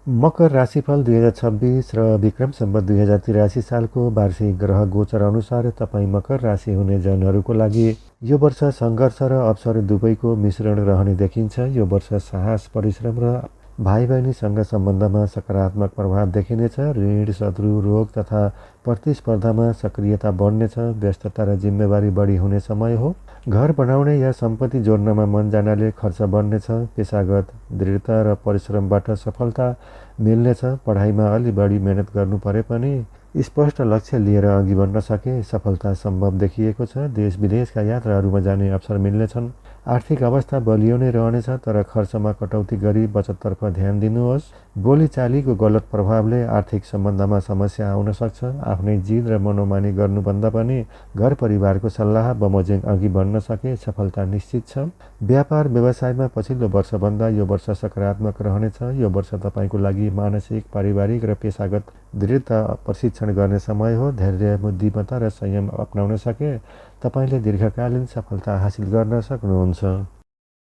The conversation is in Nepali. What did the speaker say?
मकर राशिफल 2026 र विक्रम सम्वत 2083 सालको वार्षिक ग्रह गोचर अनुसार तपाईँ मकर राशि हुने जनहरूको लागि यो वर्ष सङ्घर्ष र अवसर दुवैको मिश्रण रहने देखिन्छ। यो वर्ष साहस, परिश्रम र भाइ बहिनीसँग सम्बन्धमा सकारात्मक प्रभाव देखिनेछ। ऋण, शत्रु, रोग तथा प्रतिस्पर्धामा सक्रियता बढ्नेछ। व्यस्तता र जिम्मेवारी बढी हुने समय हो। घर बनाउने या सम्पत्ति जोड्नमा मन जानाले खर्च बढ्नेछ। पेशागत दृढता र परिश्रमबाट सफलता मिल्नेछ। पढाइमा अलि बढी मेहनत गर्नु परे पनि स्पष्ट लक्ष्य लिएर अघि बढ्न सके सफलता सम्भव देखिएको छ। देश विदेशका यात्राहरूमा जाने अवसर मिल्नेछन्। आर्थिक अवस्था बलियो नै रहनेछ, तर खर्चमा कटौती गरी बचततर्फ ध्यान दिनुहोस्। बोलीचालीको गलत प्रभावले आर्थिक सम्बन्धमा समस्या आउन सक्छ। आफ्नै जिद र मनोमानी गर्नुभन्दा पनि घर परिवारको सल्लाह बमोजिम अघि बढ्न सके सफलता निश्चित छ। व्यापार व्यवसायमा पछिल्लो वर्षभन्दा यो वर्ष सकारात्मक रहनेछ। यो वर्ष तपाईँको लागि मानसिक, पारिवारिक र पेशागत दृढता प्रशिक्षण गर्ने समय हो। धैर्य, बुद्धिमत्ता र संयम अपनाउन सके तपाईँले दीर्घकालीन सफलता हासिल गर्न सक्नुहुन्छ।